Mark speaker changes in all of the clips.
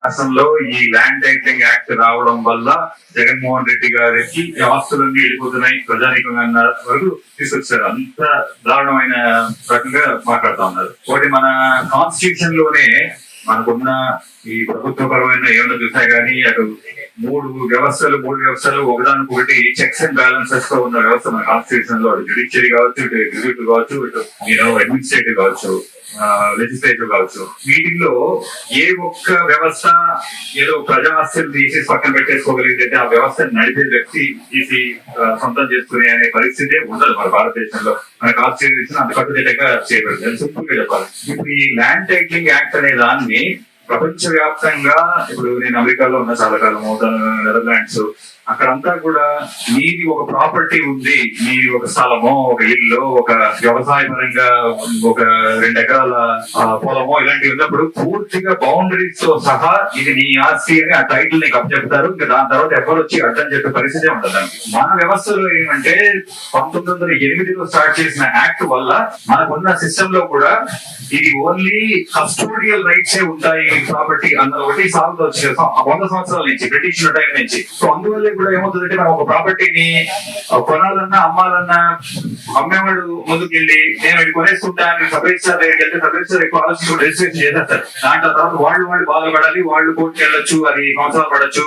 Speaker 1: రాష్ట్రంలో ఈ land titling act రావడం వల్ల జగన్మోహన్ రెడ్డి గారికి ఆస్తులన్నీ వెళ్ళిపోతున్నాయి ప్రజానీకంగా అన్న వరకు తీసుకొచ్చారు. అంత దారుణమైన రకంగా మాట్లాడుతా ఉన్నారు. ఒకటి మన కాన్స్టిట్యూషన్ లోనే మనకున్న ఈ ప్రభుత్వపరమైన ఏమైనా చూసాయి కానీ అటు మూడు వ్యవస్థలు ఒకదానికొకటి చెక్స్ అండ్ బ్యాలెన్సెస్ తో ఉన్న వ్యవస్థ మన కాన్స్టిట్యూషన్ లో జ్యుడిషియరీ కావచ్చు, ఇటు ఎగ్జిక్యూటివ్ కావచ్చు, ఇటు అడ్మినిస్ట్రేటివ్ కావచ్చు, లెజిస్లేటివ్ కావచ్చు. వీటిల్లో ఏ ఒక్క వ్యవస్థ ఏదో ప్రజా ఆస్తులు తీసి పక్కన పెట్టేసుకోగలిగితే ఆ వ్యవస్థను నడిపే వ్యక్తి తీసి సొంతం చేసుకునే అనే పరిస్థితి ఉండదు మన భారతదేశంలో. మన కాన్స్టిట్యూషన్ అంత కట్టుదిట్టంగా చేయబడింది. సింపుల్ గా చెప్పాలి. ఇప్పుడు ఈ ల్యాండ్ టైటిలింగ్ యాక్ట్ అనే దాన్ని ప్రపంచ వ్యాప్తంగా, ఇప్పుడు నేను అమెరికాలో ఉన్న చాలా కాలము, నెదర్లాండ్స్, అక్కడంతా కూడా మీది ఒక ప్రాపర్టీ ఉంది, మీది ఒక స్థలమో, ఒక ఇల్లు, ఒక వ్యవసాయ పరంగా ఒక 2 ఎకరాల పొలమో ఇలాంటివి ఉన్నప్పుడు పూర్తిగా బౌండరీస్ తో సహా ఇది నీ ఆస్తి అని ఆ టైటిల్ నీకు అప్పచెప్తారు. ఇంకా దాని తర్వాత ఎవరు వచ్చి అడ్డం చెప్పే పరిస్థితి ఉంటుంది. మన వ్యవస్థలో ఏమంటే 1908లో స్టార్ట్ చేసిన యాక్ట్ వల్ల మనకున్న సిస్టమ్ లో కూడా ఇది ఓన్లీ కస్టోడియల్ రైట్సే ఉంటాయి ప్రాపర్టీ అన్న ఒకటి సాల్వ్ వచ్చే 100 సంవత్సరాల నుంచి, బ్రిటిష్ టైం నుంచి. సో అందువల్ల కూడా ఏమవుతుందంటే మనం ఒక ప్రాపర్టీని కొనాలన్నా అమ్మాలన్నా అమ్మేవాడు ముందుకెళ్ళి నేను ఇది కొనేసుకుంటా అని సపరేట్సార్ దగ్గరికి వెళ్తే సపరేట్సార్ ఎక్కువ ఆలోచించి రిజిస్ట్రేషన్ చేసేస్తారు. దాంట్లో తర్వాత వాళ్ళు బాధపడాలి, వాళ్ళు కోర్టుకు వెళ్ళొచ్చు, అది సంవత్సరాలు పడచ్చు,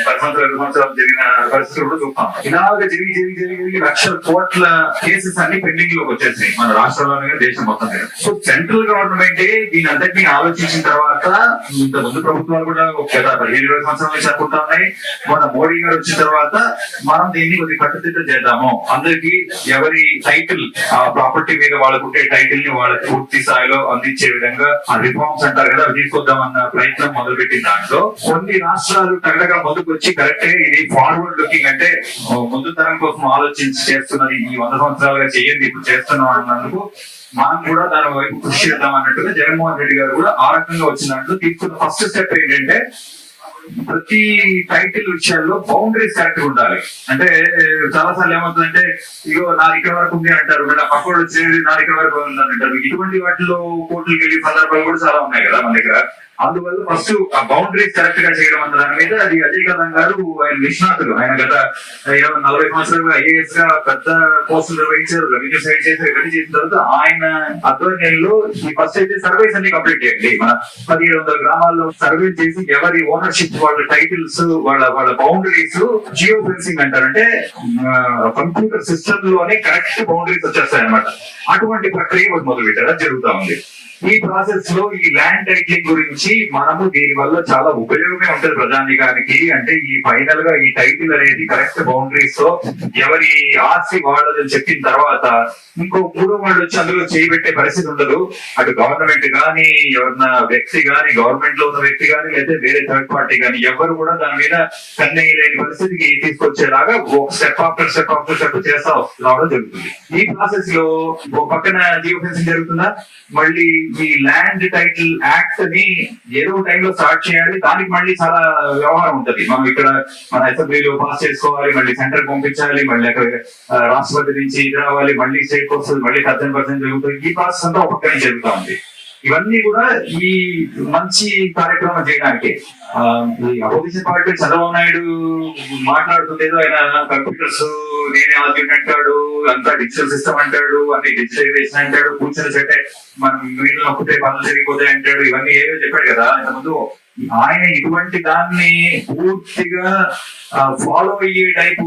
Speaker 1: 10 సంవత్సరాలు 2 సంవత్సరాలు జరిగిన పరిస్థితులు కూడా చూస్తాం. ఇలాగ జరిగి లక్షల కోట్ల కేసెస్ అన్ని పెండింగ్ లోకి వచ్చేసినాయి మన రాష్ట్రంలోనే, దేశం మొత్తం మీద. సో సెంట్రల్ గవర్నమెంట్ దీని అందరినీ ఆలోచించిన తర్వాత, ఇంత ముందు ప్రభుత్వాలు కూడా ఒక 15-20 సంవత్సరాల నుంచి అనుకుంటా ఉన్నాయి. మన మోడీ గారు వచ్చిన తర్వాత మనం దీన్ని కొద్ది కట్టుదిట్టం చేద్దాము, అందరికి ఎవరి టైటిల్ ఆ ప్రాపర్టీ మీద వాళ్ళకుంటే టైటిల్ ని వాళ్ళకి పూర్తి స్థాయిలో అందించే విధంగా ఆ రిఫార్మ్స్ అంటారు కదా, అవి తీసుకొద్దామన్న ప్రయత్నం మొదలుపెట్టిన దాంట్లో కొన్ని రాష్ట్రాలు తగ్గగా ముందుకు వచ్చి కరెక్టే ఇది ఫార్వర్డ్ లుకింగ్, అంటే ముందు తరం కోసం ఆలోచించి చేస్తున్నది, ఈ 100 సంవత్సరాలుగా చేయండి ఇప్పుడు చేస్తున్నాం అన్నందుకు మనం కూడా దాని వైపు కృషి చేద్దాం అన్నట్టుగా జగన్మోహన్ రెడ్డి గారు కూడా ఆ రకంగా వచ్చిన దాంట్లో తీసుకున్న ఫస్ట్ స్టెప్ ఏంటంటే ప్రతి టైటిల్ విషయాల్లో బౌండరీస్ కరెక్ట్ ఉండాలి. అంటే చాలా సార్లు ఏమవుతుందంటే ఇగో నా ఇక్కడ వరకు ఉంది అంటారు, పక్కడు వచ్చేది నా ఇక్కడ వరకు ఉంది అంటారు. ఇటువంటి వాటిలో కోర్టులకు వెళ్ళే సందర్భాలు కూడా చాలా ఉన్నాయి కదా మన దగ్గర. అందువల్ల ఫస్ట్ ఆ బౌండరీస్ కరెక్ట్ గా చేయడం అన్న దాని మీద అది అజయ్ కల్లం గారు ఆయన నిష్ణాతులు. ఆయన గత 40 సంవత్సరాలుగా ఐఏఎస్ గా పెద్ద పోస్టులు నిర్వహించారు, రెవెన్యూ సైడ్ చేశారు. ఇవన్నీ చేసిన తర్వాత ఆయన ఆధ్వర్యంలో ఈ ఫస్ట్ అయితే సర్వేస్ అన్ని కంప్లీట్ చేయండి. మన 1700 గ్రామాల్లో సర్వే చేసి ఎవరి ఓనర్షిప్, వాళ్ళ టైటిల్స్, వాళ్ళ బౌండరీస్ జియో ఫెన్సింగ్ అంటారంటే కంప్యూటర్ సిస్టమ్ లోనే కరెక్ట్ బౌండరీస్ వచ్చేస్తాయి అనమాట. అటువంటి ప్రక్రియ మొదలు పెట్టారు, జరుగుతా ఉంది. ఈ ప్రాసెస్ లో ఈ ల్యాండ్ టైటిలింగ్ గురించి మనము దీని వల్ల చాలా ఉపయోగమే ఉంటుంది ప్రజానికానికి. అంటే ఈ ఫైనల్ గా ఈ టైటిల్ అనేది కరెక్ట్ బౌండరీస్ తో ఎవరి ఆస్తి వాళ్ళని చెప్పిన తర్వాత ఇంకో 3 వాళ్ళు వచ్చి అందులో చేయబెట్టే పరిస్థితి ఉండదు. అటు గవర్నమెంట్ గానీ, ఎవరన్నా వ్యక్తి గానీ, గవర్నమెంట్ లో ఉన్న వ్యక్తి గానీ, లేదా వేరే థర్డ్ పార్టీ గానీ ఎవరు కూడా దాని మీద కన్నెయ్యలేని పరిస్థితికి తీసుకొచ్చేలాగా ఒక స్టెప్ ఆఫ్టర్ స్టెప్ చేస్తా రావడం జరుగుతుంది. ఈ ప్రాసెస్ లో ఒక పక్కన జియో ఫెన్సింగ్ జరుగుతుందా, మళ్ళీ ఈ ల్యాండ్ టైటిల్ యాక్ట్ ని ఏదో టైంలో స్టార్ట్ చేయాలి. దానికి మళ్ళీ చాలా వ్యవహారం ఉంటది. మనం ఇక్కడ మన అసెంబ్లీలో పాస్ చేసుకోవాలి, మళ్ళీ సెంటర్ పంపించాలి, మళ్ళీ అక్కడ రాష్ట్రపతి నుంచి ఇది రావాలి, మళ్ళీ స్టేట్ వస్తుంది, మళ్ళీ 13% జరుగుతుంది. ఈ ప్రాసెస్ అంతా ఒక పక్కన జరుగుతూ ఉంది. ఇవన్నీ కూడా ఈ మంచి కార్యక్రమం చేయడానికి ఈ అపోజిషన్ పార్టీ చంద్రబాబు నాయుడు మాట్లాడుతుండేదో ఆయన కంప్యూటర్స్ నేనే ఆద్యం అంటాడు, అంతా డిజిటల్ సిస్టమ్ అంటాడు, అన్ని డిజిటలైజేషన్ అంటాడు, కూర్చొని చెట్టే మనం వీళ్ళు నొక్కితే పనులు జరిగిపోతాయి అంటాడు. ఇవన్నీ ఏదో చెప్పాడు కదా ఇంతకుముందు. ఆయన ఇటువంటి దాన్ని పూర్తిగా ఫాలో అయ్యే టైపు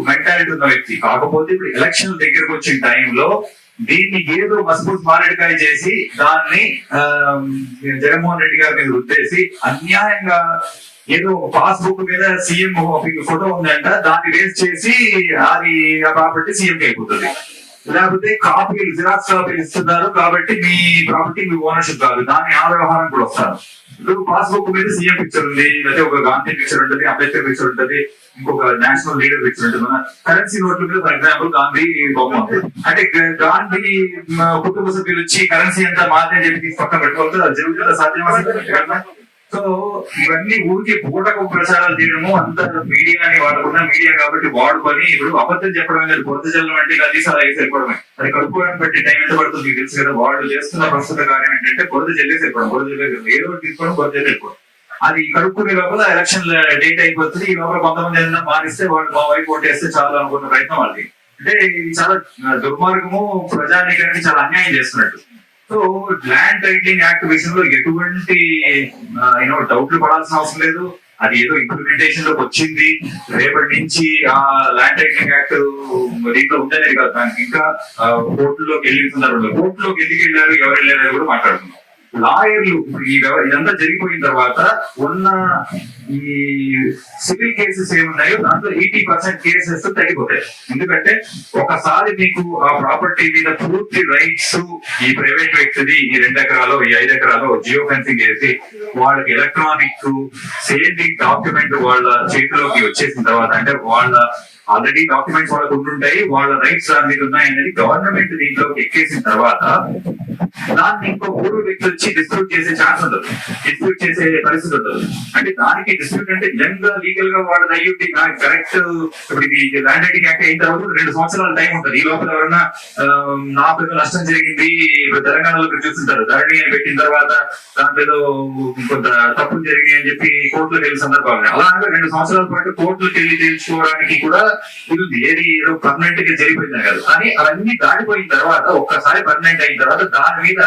Speaker 1: మెంటాలిటీ ఉన్న వ్యక్తి. కాకపోతే ఇప్పుడు ఎలక్షన్ దగ్గరకు వచ్చిన టైంలో దీన్ని ఏదో మస్బూత్ మారేడుకాయ చేసి దాన్ని జగన్మోహన్ రెడ్డి గారి మీద రుద్దేసి అన్యాయంగా ఏదో పాస్బుక్ మీద సీఎం ఫోటో ఉందంట, దాన్ని రేస్ చేసి అది ఆ ప్రాపర్టీ సీఎంకి అయిపోతుంది. లేకపోతే కాపీలు, జిరాక్స్ కాపీలు ఇస్తున్నారు కాబట్టి మీ ప్రాపర్టీ మీ ఓనర్షిప్ కాదు, దాన్ని ఆ వ్యవహారం కూడా వస్తారు. ఇప్పుడు పాస్బుక్ మీద సీఎం పిక్చర్ ఉంది, లేకపోతే ఒక గాంధీ పిక్చర్ ఉంటుంది, అంబేద్కర్ పిక్చర్ ఉంటుంది, ఇంకొక నేషనల్ లీడర్ పిక్చర్ ఉంటుంది. మన కరెన్సీ నోట్ల మీద ఫర్ ఎగ్జాంపుల్ గాంధీ బొమ్మ ఉంటుంది. అంటే గాంధీ కుటుంబ సభ్యులు వచ్చి కరెన్సీ అంతా మాత్రం చెప్పి పక్కన పెట్టుకోవచ్చు, అది జరుగుతుందా? సాధ్యమా? సో ఇవన్నీ ఊరికి పూటకు ప్రచారాలు చేయడము, అంత మీడియాని వాడుకున్న మీడియా కాబట్టి వాడుకొని ఇప్పుడు అబద్ధం చెప్పడం లేదు. బొద్ద జల్లం అంటే ఇలా తీసి అలా వేసి వెళ్ళిపోవడమే. అది కడుక్కోవడానికి బట్టి టైం ఎంత పడుతుంది మీకు తెలుసు కదా. వాళ్ళు చేస్తున్న ప్రస్తుత కార్యం ఏంటంటే బొద్ద జల్లేసి వెళ్ళిపోవడం, బొద్ద జల్లేసి ఏదో ఒకటి తీసుకోవడం, బొద్ద జల్లి వెళ్ళిపోవడం. అది కడుక్కునే లోపల ఎలక్షన్ డేట్ అయిపోతుంది. ఈ లోపల కొంతమంది ఏదైనా మారిస్తే వాళ్ళు మా వైపు ఓటేస్తే చాలు అనుకున్న ప్రయత్నం వాళ్ళకి. అంటే ఇది చాలా దుర్మార్గము, ప్రజానీకానికి చాలా అన్యాయం చేస్తున్నట్టు. సో ల్యాండ్ టైటిలింగ్ యాక్ట్ విషయంలో ఎటువంటి డౌట్లు పడాల్సిన అవసరం లేదు. అది ఏదో ఇంప్లిమెంటేషన్ లోకి వచ్చింది, రేపటి నుంచి ఆ ల్యాండ్ టైటిలింగ్ యాక్ట్ దీంట్లో ఉందనేది కాదు. దానికి ఇంకా కోర్టులోకి వెళ్ళిన సందర్భంలో కోర్టులోకి ఎందుకు వెళ్ళారు, ఎవరు వెళ్ళారు కూడా మాట్లాడుతున్నాం. లాయర్లు ఇదంతా జరిగిపోయిన తర్వాత ఉన్న ఈ సివిల్ కేసెస్ ఏమున్నాయో దాంట్లో 80% కేసెస్ తగ్గిపోతాయి. ఎందుకంటే ఒకసారి మీకు ఆ ప్రాపర్టీ మీద పూర్తి రైట్స్ ఈ ప్రైవేట్ వ్యక్తిది, ఈ 2 ఎకరాలు ఈ 5 ఎకరాలు జియో ఫెన్సింగ్ చేసి వాళ్ళకి ఎలక్ట్రానిక్ సేవింగ్ డాక్యుమెంట్ వాళ్ళ చేతిలోకి వచ్చేసిన తర్వాత, అంటే వాళ్ళ ఆల్రెడీ డాక్యుమెంట్స్ వాళ్ళకు ఉంటుంటాయి, వాళ్ళ రైట్స్ దాని మీద ఉన్నాయి అనేది గవర్నమెంట్ దీంట్లోకి ఎక్కేసిన తర్వాత దాన్ని ఇంకో 3 వ్యక్తులు వచ్చి డిస్ప్యూట్ చేసే ఛాన్స్ ఉండదు, డిస్ప్యూట్ చేసే పరిస్థితి ఉండదు. అంటే దానికి డిస్ప్యూట్ అంటే నిజంగా లీగల్ గా వాళ్ళది అయ్యుంటే కరెక్ట్. ఇప్పుడు ఇది ల్యాండ్ రైటింగ్ యాక్ట్ అయిన తర్వాత 2 సంవత్సరాల టైం ఉంటుంది. ఈ లోపల ఎవరైనా నాకు ఏదో నష్టం జరిగింది, ఇప్పుడు తెలంగాణలో చూస్తుంటారు, ధరణి అని పెట్టిన తర్వాత దాంట్లో ఏదో కొంత తప్పులు జరిగాయి అని చెప్పి కోర్టులోకి వెళ్ళిన సందర్భాలు. అలాగే 2 సంవత్సరాల పాటు కోర్టులకు వెళ్ళి తేల్చుకోవడానికి కూడా ఇది ఏది ఏదో పర్మనెంట్ గా జరిగిపోయింది కాదు. కానీ అవన్నీ దాటిపోయిన తర్వాత ఒక్కసారి పర్మనెంట్ అయిన తర్వాత దాని మీద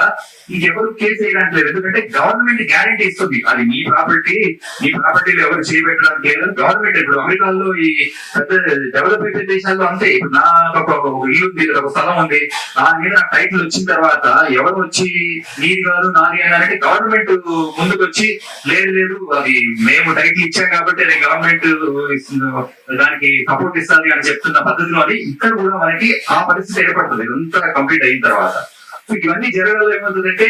Speaker 1: ఇంకెవరు కేసు వేయడానికి లేదు. ఎందుకంటే గవర్నమెంట్ గ్యారంటీ ఇస్తుంది, అది మీ ప్రాపర్టీలో ఎవరు చేయబెట్టడానికి లేదు. గవర్నమెంట్ ఇప్పుడు అమెరికాలో ఈ పెద్ద డెవలప్ అయిపోయిన దేశాల్లో అంతే. ఇప్పుడు నాకు ఒక ఇల్లు ఉంది, ఒక స్థలం ఉంది, దాని మీద నాకు టైటిల్ వచ్చిన తర్వాత ఎవరు వచ్చి నీది కాదు నాది అన్నారంటే గవర్నమెంట్ ముందుకు వచ్చి లేదు అది మేము టైటిల్ ఇచ్చాం కాబట్టి అది గవర్నమెంట్ దానికి సపోర్ట్ ఇస్తుంది అని చెప్తున్న పద్ధతిలో అది ఇక్కడ కూడా మనకి ఆ పరిస్థితి ఏర్పడుతుంది ఇదంతా కంప్లీట్ అయిన తర్వాత. సో ఇవన్నీ జరగాలి ఏమవుతుందంటే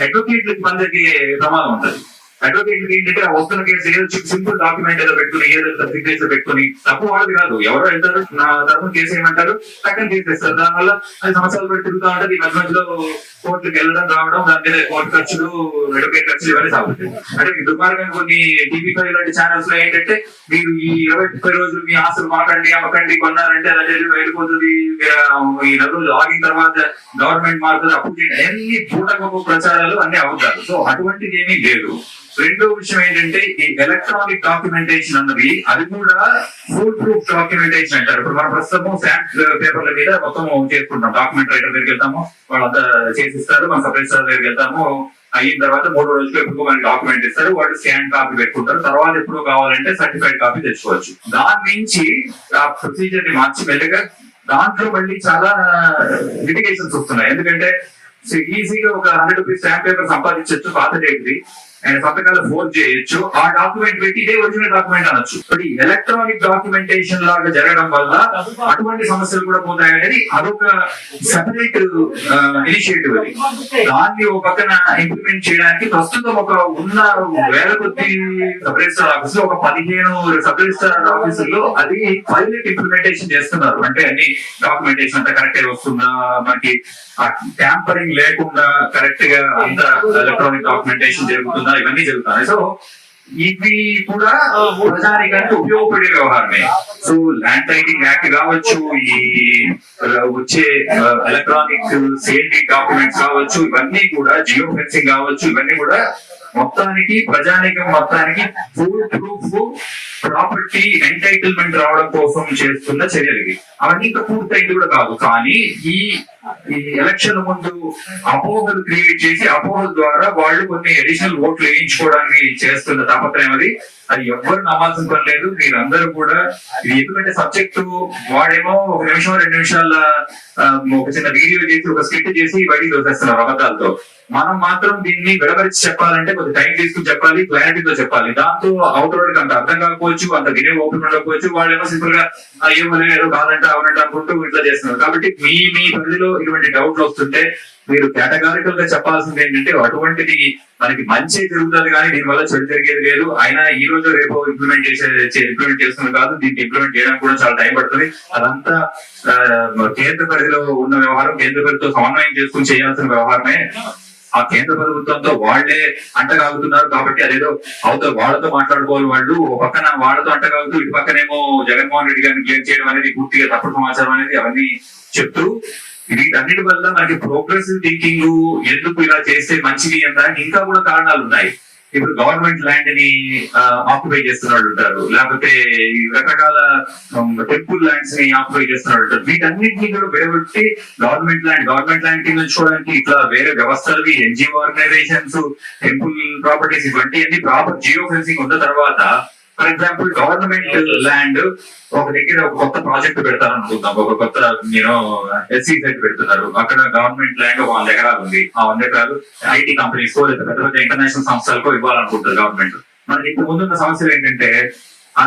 Speaker 1: అడ్వకేట్లకి మందికి ప్రమాదం ఉంటుంది. అడ్వకేట్లకి ఏంటంటే ఆ వస్తున్న కేసు ఏదో సింపుల్ డాక్యుమెంట్ ఏదో పెట్టుకుని ఏదో సిగ్నేచర్ పెట్టుకుని, తప్పు వాళ్ళది కాదు, ఎవరో వెళ్తారు నా తరఫున కేసు ఏమంటారు టక్కన కేసు వేస్తారు. దానివల్ల 10 సంవత్సరాలు పెట్టి తిరుగుతూ ఉంటుంది. ఈ మధ్యలో కోర్టులకు వెళ్ళడం రావడం, దాని మీద కోర్టు ఖర్చులు, అడ్వకేట్ ఖర్చులు ఇవన్నీ సాగుతాయి. అంటే దుర్మార్గం కొన్ని టీవీ5 లాంటి ఛానల్స్ లో ఏంటంటే మీరు ఈ 20-30 రోజులు మీ ఆస్తులు మాకండి అమ్మకండి కొన్నారంటే అలా వెళ్ళిపోతుంది, ఈ 4 రోజులు ఆగిన తర్వాత గవర్నమెంట్ మారుతుంది, అప్పుడు అన్ని పూటగొప్ప ప్రచారాలు అన్ని అవుతారు. సో అటువంటిది ఏమీ లేదు. రెండో విషయం ఏంటంటే ఈ ఎలక్ట్రానిక్ డాక్యుమెంటేషన్ అన్నది అది కూడా ఫుల్ ప్రూఫ్ డాక్యుమెంటేషన్ అంటారు. ఇప్పుడు మనం ప్రస్తుతం శాంప్ పేపర్ల మీద మొత్తం చేసుకుంటాం. డాక్యుమెంట్ రైటర్ దగ్గరికి వెళ్తాము, వాళ్ళంతా చేసిస్తారు. మన సపరేటర్ దగ్గరికి వెళ్తాము, అయిన తర్వాత 3 రోజులు ఎప్పుడు మనకి డాక్యుమెంట్ ఇస్తారు, వాళ్ళు స్కాన్ కాపీ పెట్టుకుంటారు. తర్వాత ఎప్పుడు కావాలంటే సర్టిఫైడ్ కాపీ తెచ్చుకోవచ్చు. దాని నుంచి ఆ ప్రొసీజర్ ని మార్చి మెల్లగా దాంట్లో మళ్ళీ చాలా లిటిగేషన్స్ వస్తున్నాయి. ఎందుకంటే ఈజీగా ఒక 100 రూపీస్ స్టాంప్ పేపర్ సంపాదించవచ్చు, పాత డేట్ది ఆయన సంతకాలు ఫోర్జ్ చేయొచ్చు, ఆ డాక్యుమెంట్ పెట్టి ఇదే ఒరిజినల్ డాక్యుమెంట్ అనొచ్చు. బట్ ఈ ఎలక్ట్రానిక్ డాక్యుమెంటేషన్ లాగా జరగడం వల్ల అటువంటి సమస్యలు కూడా పోతాయి అనేది అదొక సెపరేట్ ఇనిషియేటివ్. అది దాన్ని ఒక పక్కన ఇంప్లిమెంట్ చేయడానికి ప్రస్తుతం ఒక ఉన్న వేల కొద్ది సబ్ రిజిస్టర్ ఆఫీసులో ఒక 15 సబ్ రిజిస్టర్ ఆఫీసుల్లో అది పైలట్ ఇంప్లిమెంటేషన్ చేస్తున్నారు. అంటే అన్ని డాక్యుమెంటేషన్ అంతా కరెక్ట్ గా వస్తుందా, మనకి ట్యాంపరింగ్ లేకుండా కరెక్ట్ గా అంత ఎలక్ట్రానిక్ డాక్యుమెంటేషన్ జరుగుతుందా, ఇవన్నీ జరుగుతాయి. సో ఇవి కూడా ప్రజానికానికి ఉపయోగపడే వ్యవహారమే. సో ల్యాండ్ టైటిలింగ్ యాక్ట్ కావచ్చు, ఈ వచ్చే ఎలక్ట్రానిక్ సేవింగ్ డాక్యుమెంట్స్ కావచ్చు, ఇవన్నీ కూడా జియో ఫెన్సింగ్ కావచ్చు, ఇవన్నీ కూడా మొత్తానికి ప్రజానికం మొత్తానికి ఫుల్ ప్రూఫ్ ప్రాపర్టీ ఎంటైటిల్మెంట్ రావడం కోసం చేస్తున్న చర్యలు. అవన్నీ ఇంకా పూర్తయింది కూడా కాదు. కానీ ఈ ఎలక్షన్ ముందు అపోహలు క్రియేట్ చేసి అపోహల ద్వారా వాళ్ళు కొన్ని అడిషనల్ ఓట్లు వేయించుకోవడానికి చేస్తున్న తాపత్రయం అది ఎవ్వరు నమ్మాల్సిన పని లేదు. మీరందరూ కూడా ఇది ఎందుకంటే సబ్జెక్టు వాడేమో 1 నిమిషం 2 నిమిషాల ఒక చిన్న వీడియో చేసి ఒక స్కిట్ చేసి బయటికి దోసేస్తున్నారు అబద్ధాలతో. మనం మాత్రం దీన్ని విడమరిచి చెప్పాలంటే కొద్ది టైం తీసుకుని చెప్పాలి, క్లారిటీతో చెప్పాలి. దాంతో అవతలకి అంత అర్థం కాకపోవచ్చు, అంత వినే ఓపెన్ ఉండకపోవచ్చు. వాళ్ళేమో సింపుల్ గా ఏమో ఏదో కాదంటే అవునంటే అనుకుంటూ ఇట్లా చేస్తున్నారు. కాబట్టి మీ పరిధిలో ఇటువంటి డౌట్లు వస్తుంటే మీరు కేటగారికల్ గా చెప్పాల్సింది ఏంటంటే అటువంటిది మనకి మంచి జరుగుతుంది కానీ దీనివల్ల చెడు జరిగేది లేదు. అయినా ఈ రోజు రేపు ఇంప్లిమెంట్ చేస్తున్నారు కాదు, దీన్ని ఇంప్లిమెంట్ చేయడానికి కూడా చాలా టైం పడుతుంది. అదంతా కేంద్ర పరిధిలో ఉన్న వ్యవహారం, కేంద్ర పరిధితో సమన్వయం చేసుకుని చేయాల్సిన వ్యవహారమే. ఆ కేంద్ర ప్రభుత్వంతో వాళ్లే అంటగాగుతున్నారు కాబట్టి అదేదో అవుతారు, వాళ్ళతో మాట్లాడుకోవాలి. వాళ్ళు ఒక పక్కన వాళ్ళతో అంటగాగుతూ ఇటు పక్కనేమో జగన్మోహన్ రెడ్డి గారిని క్లియర్ చేయడం అనేది పూర్తిగా తప్పుడు సమాచారం అనేది అవన్నీ చెప్తూ వీటన్నిటి వల్ల మనకి ప్రోగ్రెసివ్ థింకింగ్ ఎందుకు ఇలా చేస్తే మంచిది అనడానికి ఇంకా కూడా కారణాలు ఉన్నాయి. ఇప్పుడు గవర్నమెంట్ ల్యాండ్ ని ఆక్యుపై చేస్తున్న వాళ్ళు ఉంటారు, లేకపోతే ఈ రకరకాల టెంపుల్ ల్యాండ్స్ ని ఆక్యుపై చేస్తున్న వాళ్ళు ఉంటారు. వీటన్నిటిని కూడా విడగొట్టి గవర్నమెంట్ ల్యాండ్ కింద ఉంచుకోవడానికి ఇట్లా వేరే వ్యవస్థలు, ఎన్జిఓ ఆర్గనైజేషన్స్, టెంపుల్ ప్రాపర్టీస్ ఇవన్నీ ప్రాపర్ జియో ఫెన్సింగ్ ఉన్న తర్వాత, ఫర్ ఎగ్జాంపుల్ గవర్నమెంట్ ల్యాండ్ ఒక దగ్గర ఒక కొత్త ప్రాజెక్ట్ పెడతారు అనుకుందాం, ఒక కొత్త ఎస్సీ సెట్ పెడుతున్నారు, అక్కడ గవర్నమెంట్ ల్యాండ్ 100 ఎకరాలు ఉంది. ఆ 100 ఎకరాలు ఐటీ కంపెనీస్ కో లేదా పెద్ద పెద్ద ఇంటర్నేషనల్ సంస్థలకో ఇవ్వాలనుకుంటుంది గవర్నమెంట్. మనకి ఇప్పుడు ముందున్న సమస్యలు ఏంటంటే,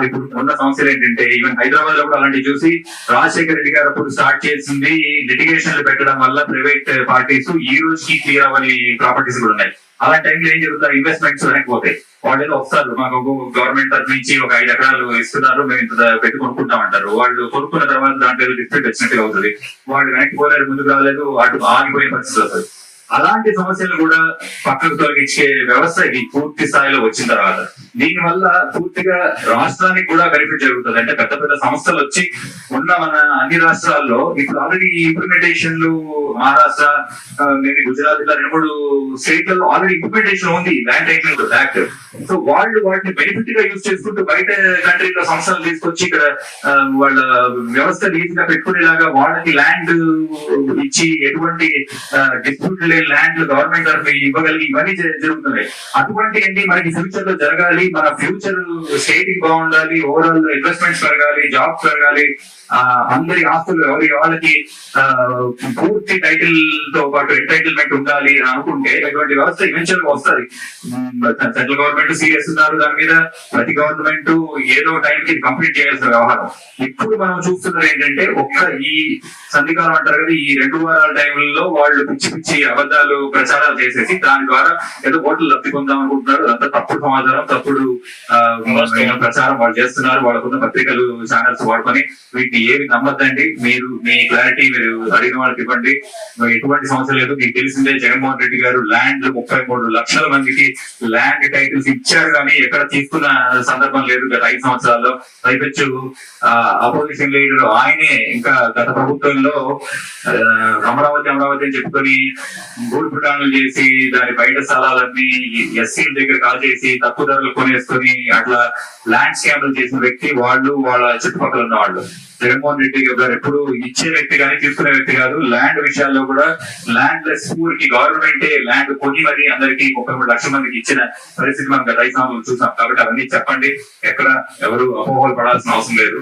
Speaker 1: ఇప్పుడు ఉన్న సమస్యలు ఏంటంటే, ఈవెన్ హైదరాబాద్ లో కూడా అలాంటివి చూసి రాజశేఖర రెడ్డి గారు అప్పుడు స్టార్ట్ చేసింది లిటిగేషన్లు పెట్టడం వల్ల ప్రైవేట్ పార్టీస్ ఈ రోజుకి క్లియర్ అవ్వని ప్రాపర్టీస్ కూడా ఉన్నాయి. అలాంటి టైంలో ఏం జరుగుతుంది, ఇన్వెస్ట్మెంట్స్ వెనకపోతాయి. వాళ్ళు ఏదో వస్తారు, మాకు గవర్నమెంట్ తరఫు నుంచి ఒక 5 ఎకరాలు ఇస్తున్నారు, మేము ఇంత పెట్టి కొనుక్కుంటాం అంటారు. వాళ్ళు కొనుక్కున్న తర్వాత దాంట్లో డిస్ప్యూట్ వచ్చినట్టుగా అవుతుంది. వాళ్ళు వెనక్కి పోలేరు, ముందుకు రాలేదు, అటు ఆగిపోయే పరిస్థితి వస్తుంది. అలాంటి సమస్యలు కూడా పక్కకు తొలగించే వ్యవస్థ ఇది పూర్తి స్థాయిలో వచ్చిన తర్వాత. దీని వల్ల పూర్తిగా రాష్ట్రానికి కూడా బెనిఫిట్ జరుగుతుంది. అంటే పెద్ద పెద్ద సంస్థలు వచ్చి ఉన్న మన అన్ని రాష్ట్రాల్లో ఇప్పుడు ఆల్రెడీ ఇంప్లిమెంటేషన్లు, మహారాష్ట్ర, గుజరాత్ ఇలా 2-3 స్టేట్లలో ఆల్రెడీ ఇంప్లిమెంటేషన్ ఉంది ల్యాండ్ టైటిల్ యాక్ట్. సో వాళ్ళు వాటిని బెనిఫిట్ గా యూజ్ చేసుకుంటూ బయట కంట్రీలో సంస్థలు తీసుకొచ్చి ఇక్కడ వాళ్ళ వ్యవస్థ ఈజీగా పెట్టుకునేలాగా వాళ్ళకి ల్యాండ్ ఇచ్చి ఎటువంటి డిస్ప్యూట్ లేని ల్యాండ్ గవర్నమెంట్ తరఫు ఇవ్వగలిగి ఇవన్నీ జరుగుతున్నాయి. అటువంటి ఏంటి మనకి ఫ్యూచర్ లో జరగాలి, మన ఫ్యూచర్ స్టేట్ కి బాగుండాలి, ఓవరాల్ ఇన్వెస్ట్మెంట్స్ పెరగాలి, జాబ్స్ పెరగాలి, అందరి ఆస్తులు ఎవరి వాళ్ళకి పూర్తి టైటిల్ తో పాటు ఎంటైటిల్మెంట్ ఉండాలి అని అనుకుంటే ఇటువంటి వ్యవస్థ ఈవెన్చువల్ గా వస్తుంది. సెంట్రల్ గవర్నమెంట్ సీరియస్ ఉన్నారు దాని మీద, ప్రతి గవర్నమెంట్ ఏదో టైంకి కంప్లీట్ చేయాల్సిన వ్యవహారం. ఇప్పుడు మనం చూస్తున్నది ఏంటంటే, ఒక్క ఈ సంధికాలం అంటారు కదా, ఈ 2 వారాల టైంలో వాళ్ళు పిచ్చి పిచ్చి అబద్ధాలు ప్రచారాలు చేసేసి దాని ద్వారా ఏదో ఓట్లు లబ్ధి పొందాం అనుకుంటున్నారు. అదంతా తప్పుడు సమాచారం, తప్పుడు ప్రచారం వాళ్ళు చేస్తున్నారు. వాళ్ళకున్న పత్రికలు, ఛానల్స్ వాడుకొని వీటిని ఏవి నమ్మద్దండి. మీరు మీ క్లారిటీ మీరు అడిగిన వాళ్ళకి ఇవ్వండి, ఎటువంటి సమస్య లేదు. మీకు తెలిసిందే, జగన్మోహన్ రెడ్డి గారు ల్యాండ్ 33 లక్షల మందికి ల్యాండ్ టైటిల్స్ ఇచ్చారు, కానీ ఎక్కడ తీసుకున్న సందర్భం లేదు గత 5 సంవత్సరాల్లో. పైపెచ్చు అపోజిషన్ లీడర్ ఆయనే ఇంకా గత ప్రభుత్వంలో అమరావతి అని చెప్పుకొని భూమి పుటాన్లు చేసి దాని బయట స్థలాలన్నీ ఎస్సీల దగ్గర కాల్చేసి తక్కువ ధరలు కొనేసుకొని అట్లా ల్యాండ్ స్కామ్లు చేసిన వ్యక్తి వాళ్ళు, వాళ్ళ చుట్టుపక్కల ఉన్న వాళ్ళు. జగన్మోహన్ రెడ్డి గారు ఎప్పుడు ఇచ్చే వ్యక్తి కానీ తీసుకునే వ్యక్తి కాదు. ల్యాండ్ విషయాల్లో కూడా ల్యాండ్ లెస్ పూర్ కి గవర్నమెంటే ల్యాండ్ కొని మరి అందరికి 33 లక్షల మందికి ఇచ్చిన పరిస్థితి మనం గత 5 సంవత్సరాలు చూసాం. కాబట్టి అవన్నీ చెప్పండి, ఎక్కడ ఎవరు అపోహలు పడాల్సిన అవసరం లేదు.